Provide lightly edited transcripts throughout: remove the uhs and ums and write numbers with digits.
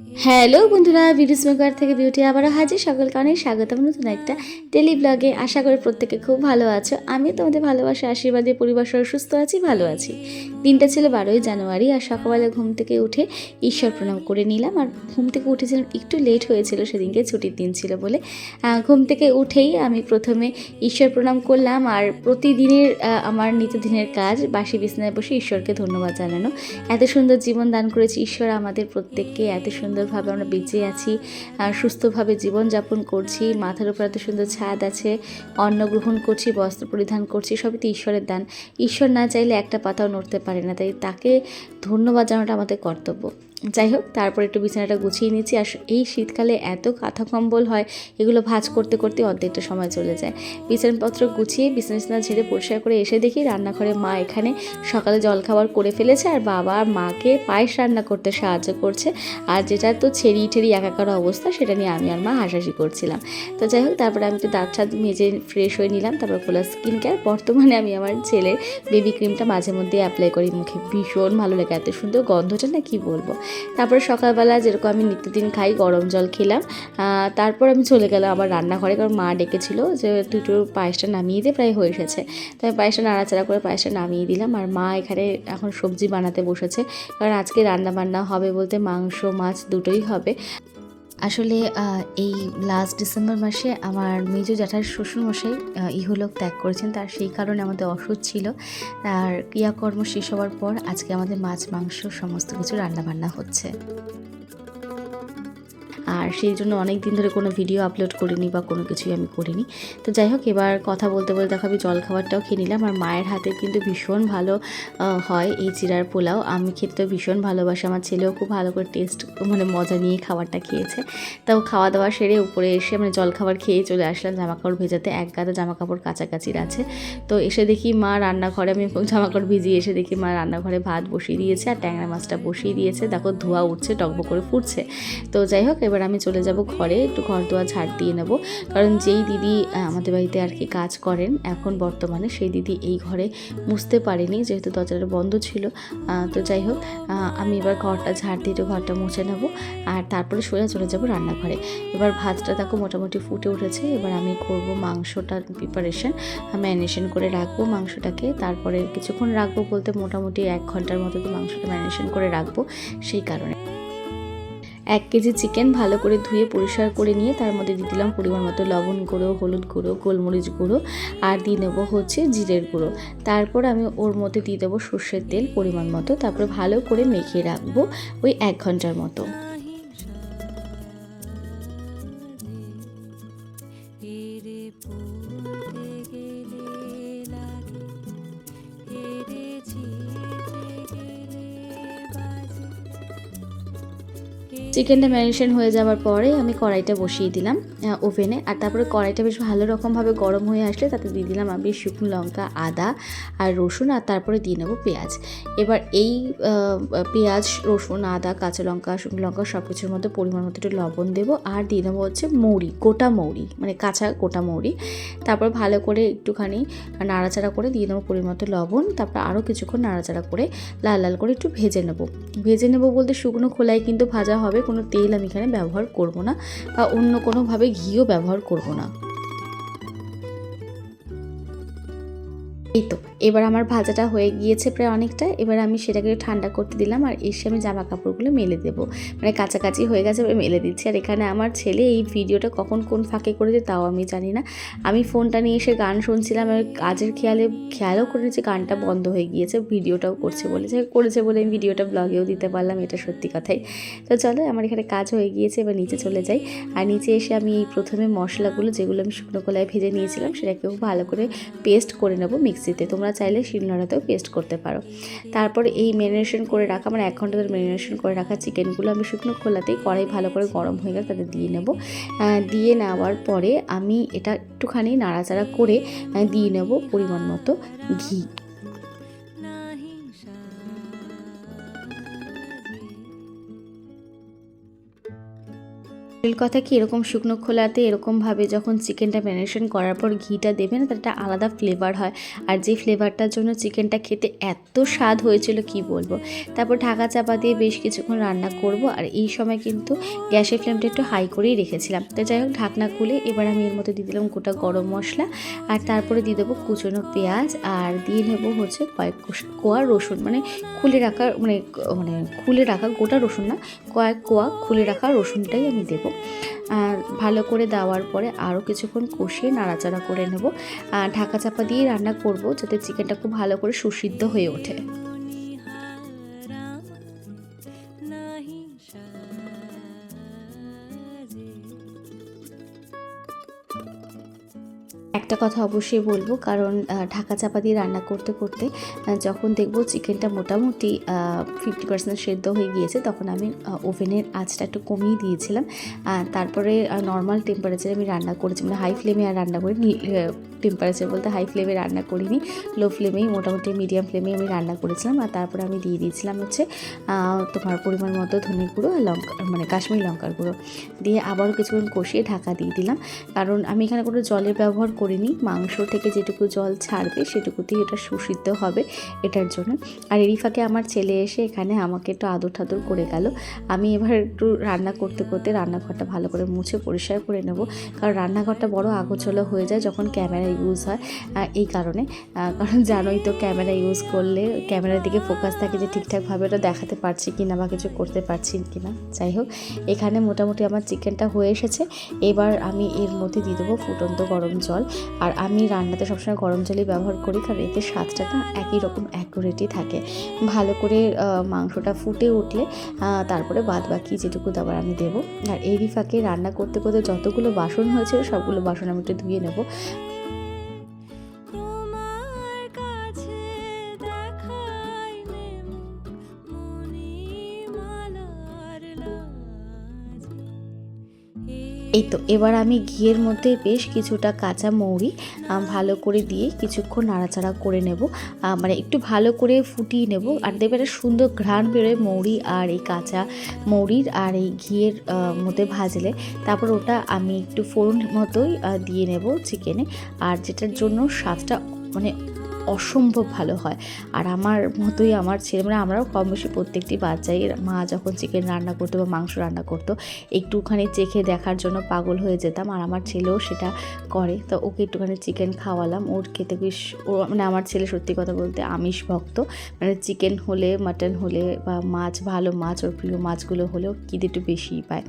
Hello বন্ধুরা, beauty smoker থেকে beauty আবারও হাজির। সকলকে অনেক স্বাগতম নতুন একটা ডেলি ব্লগে। আশা করি প্রত্যেকে খুব ভালো আছো। আমি তোমাদের ভালোবাসা আশীর্বাদে পরিবার সহ সুস্থ আছি, ভালো আছি। দিনটা ছিল 12ই জানুয়ারি, আর সকালবেলা ঘুম থেকে উঠে ঈশ্বর প্রণাম করে নিলাম। আর ঘুম থেকে উঠেছিলাম, একটু লেট হয়েছিল, সেদিনকে ছুটির দিন ছিল বলে। ঘুম থেকে উঠেই আমি প্রথমে ঈশ্বর প্রণাম করলাম। আর প্রতিদিনের আমার নিত্যদিনের কাজ বাসি বিছানায় বসে ঈশ্বরকে ধন্যবাদ জানানো। এত সুন্দর জীবন দান করেছে ঈশ্বর আমাদের প্রত্যেককে, এত সুন্দরভাবে আমরা বেঁচে আছি, সুস্থভাবে জীবনযাপন করছি, মাথার উপর এত সুন্দর ছাদ আছে, অন্ন গ্রহণ করছি, বস্ত্র পরিধান করছি, সবই তো ঈশ্বরের দান। ঈশ্বর না চাইলে একটা পাতাও নড়তে পারে না, তাই তাকে ধন্যবাদ জানানোটা আমাদের কর্তব্য। যাই হোক, তারপর একটু বিছানাটা গুছিয়ে নিচ্ছি। আর এই শীতকালে এত কাঁথা কম্বল হয়, এগুলো ভাঁজ করতে করতে অর্ধেকটা সময় চলে যায়। বিছানাপত্র গুছিয়ে বিছানা ঝেড়ে পরিষ্কার করে এসে দেখি রান্নাঘরে মা এখানে সকালে জলখাবার করে ফেলেছে, আর বাবা আর মাকে পায়েস রান্না করতে সাহায্য করছে। আর যেটা তো ছেড়ি একাকার অবস্থা, সেটা নিয়ে আমি আর মা হাসাহাসি করছিলাম। তো যাই হোক, তারপরে আমি একটু দাঁত ছাদ মেজে ফ্রেশ হয়ে নিলাম। তারপর ফুল স্কিন কেয়ার, বর্তমানে আমি আমার ছেলের বেবি ক্রিমটা মাঝে মধ্যে অ্যাপ্লাই করি মুখে, ভীষণ ভালো লাগে, এত সুন্দর গন্ধটা না কি বলবো। তারপরে সকালবেলা যেরকম আমি নিত্যদিন খাই, গরম জল খেলাম। তারপর আমি চলে গেলাম আবার রান্নাঘরে, কারণ মা ডেকেছিল যে তুই একটু পায়েসটা নামিয়ে দিয়ে, প্রায় হয়ে এসেছে। তো আমি পায়েসটা নাড়াচাড়া করে পায়েসটা নামিয়ে দিলাম। আর মা এখানে এখন সবজি বানাতে বসেছে, কারণ আজকে রান্না বান্না হবে বলতে মাংস মাছ দুটোই হবে। আসলে এই লাস্ট ডিসেম্বর মাসে আমার মেজো জ্যাঠার শ্বশুরমশাই ইহলোক ত্যাগ করেছেন, তার সেই কারণে আমাদের অসুখ ছিল। আর ক্রিয়াকর্ম শেষ হওয়ার পর আজকে আমাদের মাছ মাংস সমস্ত কিছু রান্নাবান্না হচ্ছে। আর সেই জন্য অনেক দিন ধরে কোনো ভিডিও আপলোড করিনি বা কোনো কিছুই আমি করিনি। তো যাই হোক, এবার কথা বলতে বলতে দেখো আমি জল খাবারটাও খেয়ে নিলাম। আর মায়ের হাতে কিন্তু ভীষণ ভালো হয় এই চিড়ার পোলাও, আমি খেতে ভীষণ ভালোবাসি। আমার ছেলেও খুব ভালো করে টেস্ট মানে মজা নিয়ে খাবারটা খেয়েছে। তাও খাওয়া দাওয়া সেরে উপরে এসে মানে জল খাবার খেয়ে চলে আসলাম জামাকাপড় ভেজাতে। এক গাদা জামাকাপড় কাচাকাচির আছে। তো এসে দেখি মা রান্নাঘরে, আমি জামাকাপড় ভিজিয়ে এসে দেখি মা রান্নাঘরে ভাত বসিয়ে দিয়েছে আর ট্যাংরা মাছটা বসিয়ে দিয়েছে। দেখো ধোয়া উঠছে, টকবক করে ফুটছে। তো যাই হোক, এবার আমি চলে যাব ঘরে, একটু ঘর দোয়া ঝাড় দিয়ে নেব। কারণ যেই দিদি আমাদের বাড়িতে আর কি কাজ করেন এখন বর্তমানে, সেই দিদি এই ঘরে মুছতে পারেনি, যেহেতু দরজাটা বন্ধ ছিল। তো যাই হোক, আমি এবার ঘরটা ঝাড় দিয়ে ঘরটা মুছে নেব। আর তারপরে সোজা চলে যাব রান্নাঘরে। এবার ভাতটা দেখো মোটামুটি ফুটে উঠেছে। এবার আমি করব মাংসটার প্রিপারেশন, ম্যারিনেশন করে রাখবো মাংসটাকে। তারপরে কিছুক্ষণ রাখবো বলতে মোটামুটি 1 ঘন্টার মতো তো মাংসটা ম্যারিনেশন করে রাখবো। সেই কারণে 1 কেজি চিকেন ভালো করে ধুয়ে পরিষ্কার করে নিয়ে তার মধ্যে দিয়ে দিলাম পরিমাণ মতো লবণ গুঁড়ো, হলুদ গুঁড়ো, গোলমরিচ গুঁড়ো, আর দিয়ে নেবো হচ্ছে জিরের গুঁড়ো। তারপর আমি ওর মধ্যে দিয়ে দেবো সর্ষের তেল পরিমাণ মতো। তারপরে ভালো করে মেখে রাখবো ওই 1 ঘন্টার মতো। চিকেনটা ম্যারিনেশন হয়ে যাওয়ার পরে আমি কড়াইটা বসিয়ে দিলাম ওভেনে। আর তারপরে কড়াইটা বেশ ভালো রকমভাবে গরম হয়ে আসলে তাতে দিয়ে দিলাম আমি শুকনো লঙ্কা, আদা আর রসুন, আর তারপরে দিয়ে নেবো পেঁয়াজ। এবার এই পেঁয়াজ, রসুন, আদা, কাঁচা লঙ্কা, শুকনো লঙ্কা সব কিছুর মধ্যে পরিমাণ মতো একটু লবণ দেবো। আর দিয়ে নেবো হচ্ছে মৌরি, গোটা মৌরি, মানে কাঁচা গোটা মৌরি। তারপর ভালো করে একটুখানি নাড়াচাড়া করে দিয়ে নেবো পরিমাণ মতো লবণ। তারপর আরও কিছুক্ষণ নাড়াচাড়া করে লাল লাল করে একটু ভেজে নেবো বলতে শুকনো খোলায় কিন্তু ভাজা হবে, কোনো তেল আমি এখানে ব্যবহার করব না বা অন্য কোনোভাবে ঘিও ব্যবহার করব না। এই তো এবার আমার ভাজাটা হয়ে গিয়েছে প্রায় অনেকটা। এবার আমি সেটাকে ঠান্ডা করতে দিলাম আর এসে আমি জামা কাপড়গুলো মেলে দেবো, মানে কাছাকাছি হয়ে গেছে, এবার মেলে দিচ্ছি। আর এখানে আমার ছেলে এই ভিডিওটা কখন কোন ফাঁকে করেছে তাও আমি জানি না। আমি ফোনটা নিয়ে এসে গান শুনছিলাম, আর কাজের খেয়ালও করেছি গানটা বন্ধ হয়ে গিয়েছে, ভিডিওটাও করেছে বলে আমি ভিডিওটা ব্লগেও দিতে পারলাম, এটা সত্যি কথাই। তো চলো, আমার এখানে কাজ হয়ে গিয়েছে, এবার নিচে চলে যাই। আর নিচে এসে আমি এই প্রথমে মশলাগুলো যেগুলো আমি শুকনো কলায় ভেজে নিয়েছিলাম সেটাকেও ভালো করে পেস্ট করে নেবো মিক্সিতে, তোমরা চাইলে শিলনোড়াতেও পেস্ট করতে পারো। তারপর এই ম্যারিনেশন করে রাখা, মানে 1 ঘন্টা ধরে ম্যারিনেশন করে রাখা চিকেনগুলো আমি শুকনো খোলাতেই কড়াই ভালো করে গরম হয়ে গেলে তাতে দিয়ে নেব। দিয়ে নেওয়ার পরে আমি এটা একটুখানি নাড়াচাড়া করে দিয়ে নেব পরিমাণ মতো ঘি। রিল কথা কি, এরকম শুকনো খোলাতে এরকমভাবে যখন চিকেনটা ম্যারিনেশন করার পর ঘিটা দেবে না, তার একটা আলাদা ফ্লেভার হয়। আর যে ফ্লেভারটার জন্য চিকেনটা খেতে এত স্বাদ হয়েছিল কি বলবো। তারপর ঢাকা চাপা দিয়ে বেশ কিছুক্ষণ রান্না করব। আর এই সময় কিন্তু গ্যাসের ফ্লেমটা একটু হাই করেই রেখেছিলাম। তো যাই হোক, ঢাকনা খুলে এবার আমি এর মধ্যে দিয়ে দিলাম গোটা গরম মশলা, আর তারপরে দিয়ে দেবো কুচনো পেঁয়াজ, আর দিয়ে নেবো হচ্ছে কয়েক কোয়া রসুন, মানে খুলে রাখা, মানে খুলে রাখা গোটা রসুন না, কয়েক কোয়া খুলে রাখা রসুনটাই আমি দেবো। ভালো করে দেওয়ার পরে আরও কিছুক্ষণ কষিয়ে নাড়াচাড়া করে নেব। ঢাকা চাপা দিয়ে রান্না করব যাতে চিকেনটা খুব ভালো করে সুসিদ্ধ হয়ে ওঠে। একটা কথা অবশ্যই বলবো, কারণ ঢাকা চাপা দিয়ে রান্না করতে করতে যখন দেখবো চিকেনটা মোটামুটি 50% সেদ্ধ হয়ে গিয়েছে, তখন আমি ওভেনের আঁচটা একটু কমিয়ে দিয়েছিলাম। তারপরে নর্মাল টেম্পারেচারে আমি রান্না করেছি, মানে হাই ফ্লেমে আর রান্না করিনি। টেম্পারেচার বলতে হাই ফ্লেমে রান্না করিনি, লো ফ্লেমেই, মোটামুটি মিডিয়াম ফ্লেমেই আমি রান্না করেছিলাম। আর তারপরে আমি দিয়ে দিয়েছিলাম হচ্ছে তোমার পরিমাণ মতো ধনে গুঁড়ো আর লঙ্কা, মানে কাশ্মীরি লঙ্কার গুঁড়ো দিয়ে আবারও কিছুক্ষণ কষিয়ে ঢাকা দিয়ে দিলাম। কারণ আমি এখানে কোনো জলের ব্যবহার করিনি, মাংস থেকে যেটুকু জল ছাড়বে সেটুকুতেই এটা সুসিদ্ধ হবে, এটার জন্য। আর এরই ফাঁকে আমার ছেলে এসে এখানে আমাকে একটু আদর ঠাদর করে গেল। আমি এবার একটু রান্না করতে করতে রান্নাঘরটা ভালো করে মুছে পরিষ্কার করে নেব, কারণ রান্নাঘরটা বড় আগোছালো হয়ে যায় যখন ক্যামেরা ইউজ হয়। এই কারণে, কারণ জানোই তো ক্যামেরা ইউজ করলে ক্যামেরার দিকে ফোকাস থাকে যে ঠিকঠাকভাবে ওটা দেখাতে পারছি কি না বা কিছু করতে পারছি কি না। যাই হোক, এখানে মোটামুটি আমার চিকেনটা হয়ে এসেছে। এবার আমি এর মধ্যে দিয়ে দেবো ফুটন্ত গরম জল। আর আমি রান্নাতে সবসময় গরম জলই ব্যবহার করি, কারণ এতে স্বাদটা না একই রকম অ্যাকুরেটই থাকে। ভালো করে মাংসটা ফুটে উঠলে তারপরে বাদ বাকি যেটুকু দেওয়ার আমি দেবো। আর এরই ফাঁকে রান্না করতে করতে যতগুলো বাসন হয়েছিল সবগুলো বাসন আমি একটু ধুয়ে নেবো। এই তো এবার আমি ঘিয়ের মধ্যে বেশ কিছুটা কাঁচা মৌরি ভালো করে দিয়ে কিছুক্ষণ নাড়াচাড়া করে নেব, মানে একটু ভালো করে ফুটিয়ে নেব। আর দেখবে একটা সুন্দর ঘ্রাণ বেরোয় মৌরি আর এই কাঁচা মৌরির আর এই ঘিয়ের মধ্যে ভাজলে। তারপর ওটা আমি একটু ফোড়ন মতোই দিয়ে নেব চিকেনে, আর যেটার জন্য স্বাদটা মানে অসম্ভব ভালো হয়। আর আমার মতোই আমার ছেলে, মানে আমরাও কম বেশি প্রত্যেকটি বাচ্চাই মা যখন চিকেন রান্না করতো বা মাংস রান্না করতো একটুখানি চেখে দেখার জন্য পাগল হয়ে যেতাম। আর আমার ছেলেও সেটা করে, তো ওকে একটুখানি চিকেন খাওয়ালাম। ওর খেতে বেশ, ও মানে আমার ছেলে সত্যি কথা বলতে আমিষ ভক্ত, মানে চিকেন হলে, মাটন হলে বা মাছ, ভালো মাছ, ওর প্রিয় মাছগুলো হলেও খিদে একটু বেশিই পায়।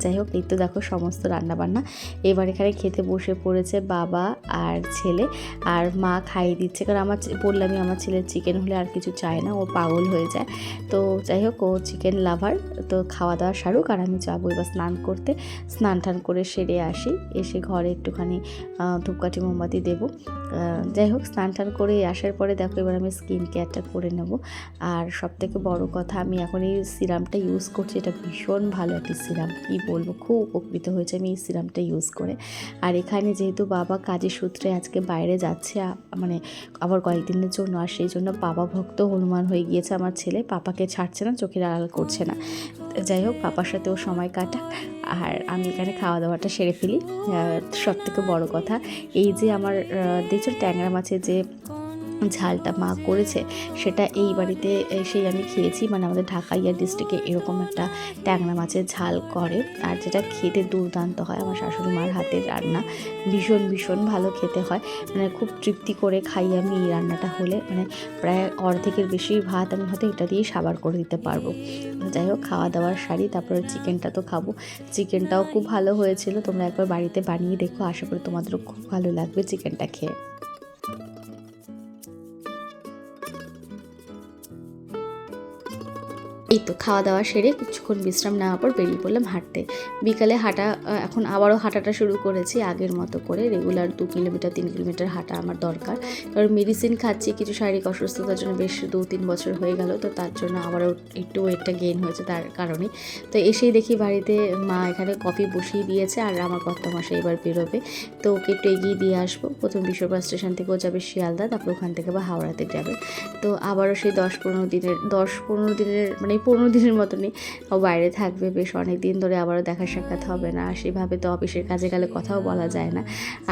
যাই হোক, এই তো দেখো সমস্ত রান্নাবান্না। এবার এখানে খেতে বসে পড়েছে বাবা আর ছেলে, আর মা খাইয়ে দিচ্ছে। কারণ বললামই আমার ছেলের চিকেন হলে আর কিছু চায় না, ও পাগল হয়ে যায়। তো যাই হোক, ও চিকেন লাভার, তো খাওয়া দাওয়া সারুক আর আমি যাবো এবার স্নান করতে। স্নান টান করে সেরে আসি, এসে ঘরে একটুখানি ধূপকাঠি মোমবাতি দেবো। যাই হোক, স্নান টান করে আসার পরে দেখো এবার আমি স্কিন কেয়ারটা করে নেব। আর সবথেকে বড় কথা, আমি এখন এই সিরামটা ইউজ করছি, এটা ভীষণ ভালো একটি সিরাম, কী বলবো, খুব উপকৃত হয়েছে আমি এই সিরামটা ইউজ করে। আর এখানে যেহেতু বাবা কাজের সূত্রে আজকে বাইরে যাচ্ছে, মানে আবার কয়েকদিনের জন্য, আর সেই জন্য বাবা ভক্ত হনুমান হয়ে গিয়েছে আমার ছেলে, পাপাকে ছাড়ছে না, চোখের আড়াল করছে না। যাই হোক, পাপার সাথেও সময় কাটা, আর আমি এখানে খাওয়া দাওয়াটা সেরে ফেলি। সবথেকে বড় কথা, এই যে আমার দেখছো ট্যাংরা মাছের যে ঝালটা মা করেছে, সেটা এই বাড়িতে এসেই আমি খেয়েছি। মানে আমাদের ঢাকাইয়া ডিস্ট্রিক্টে এরকম একটা ট্যাংরা মাছের ঝাল করে, আর যেটা খেতে দুর্দান্ত হয়। আমার শাশুড়ি মার হাতের রান্না ভীষণ ভীষণ ভালো খেতে হয়, মানে খুব তৃপ্তি করে খাই আমি এই রান্নাটা হলে। মানে প্রায় অর্ধেকের বেশি ভাত আমি হয়তো এটা দিয়েই সাবার করে দিতে পারবো। যাই হোক, খাওয়া দাওয়ার সারি, তারপরে চিকেনটা তো খাবো। চিকেনটাও খুব ভালো হয়েছিল, তোমরা একবার বাড়িতে বানিয়ে দেখো, আশা করি তোমাদেরও খুব ভালো লাগবে চিকেনটা খেয়ে। এই তো খাওয়া দাওয়া সেরে কিছুক্ষণ বিশ্রাম নেওয়ার পর বেরিয়ে পড়লাম হাঁটতে। বিকালে হাঁটা, এখন আবারও হাঁটাটা শুরু করেছি আগের মতো করে। রেগুলার 2 কিলোমিটার 3 কিলোমিটার হাঁটা আমার দরকার, কারণ মেডিসিন খাচ্ছি কিছু শারীরিক অসুস্থতার জন্য, বেশ 2-3 বছর হয়ে গেল, তো তার জন্য আবারও একটু ওয়েটটা গেইন হয়েছে তার কারণে। তো এসেই দেখি বাড়িতে মা এখানে কফি বসিয়ে দিয়েছে, আর আমার কর্তামশাই এবার বেরোবে, তো ওকে একটু এগিয়ে দিয়ে আসবো। প্রথম বিশ্বপা স্টেশন থেকেও যাবে শিয়ালদা, তারপর ওখান থেকে বা হাওড়াতে যাবে। তো আবারও সেই 10-15 দিনের মানে 15 দিনের মতনই ও বাইরে থাকবে, বেশ অনেক দিন ধরে আবারও দেখা সাক্ষাৎ হবে না, আর সেভাবে তো অফিসের কাজে গেলে কথাও বলা যায় না।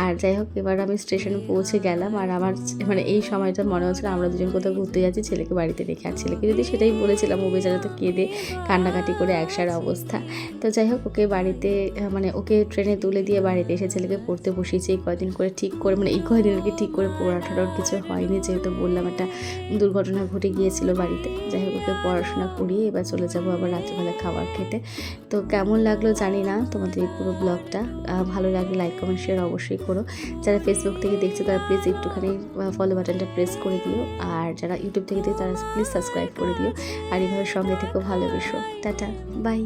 আর যাই হোক, এবার আমি স্টেশনে পৌঁছে গেলাম, আর আমার মানে এই সময়টা মনে হচ্ছিল আমরা দুজন কোথাও ঘুরতে যাচ্ছি, ছেলেকে বাড়িতে রেখে। আর ছেলেকে যদি সেটাই বলেছিলাম, ও বেচারা তো কেঁদে কান্নাকাটি করে একসার অবস্থা। তো যাই হোক, ওকে বাড়িতে মানে ওকে ট্রেনে তুলে দিয়ে বাড়িতে এসে ছেলেকে পড়তে বসিয়েছি। এই কয়দিন করে ঠিক করে, মানে এই কয়দিন আর কি ঠিক করে পড়াশোনার কিছু হয়নি, যেহেতু বললাম একটা দুর্ঘটনা ঘটে গিয়েছিল বাড়িতে। যাই হোক, ওকে পড়াশোনা করিয়ে এবার চলে যাবো আবার রাত্রিবেলা খাবার খেতে। তো কেমন লাগলো জানি না তোমাদের এই পুরো ব্লগটা। ভালো লাগলে লাইক কমেন্ট শেয়ার অবশ্যই করো। যারা ফেসবুক থেকে দেখছো তারা প্লিজ একটুখানি ফলো বাটনটা প্রেস করে দিও, আর যারা ইউটিউব থেকে দেখো তারা প্লিজ সাবস্ক্রাইব করে দিও, আর এইভাবে সঙ্গে থেকেও ভালোবেসো। Tata, by.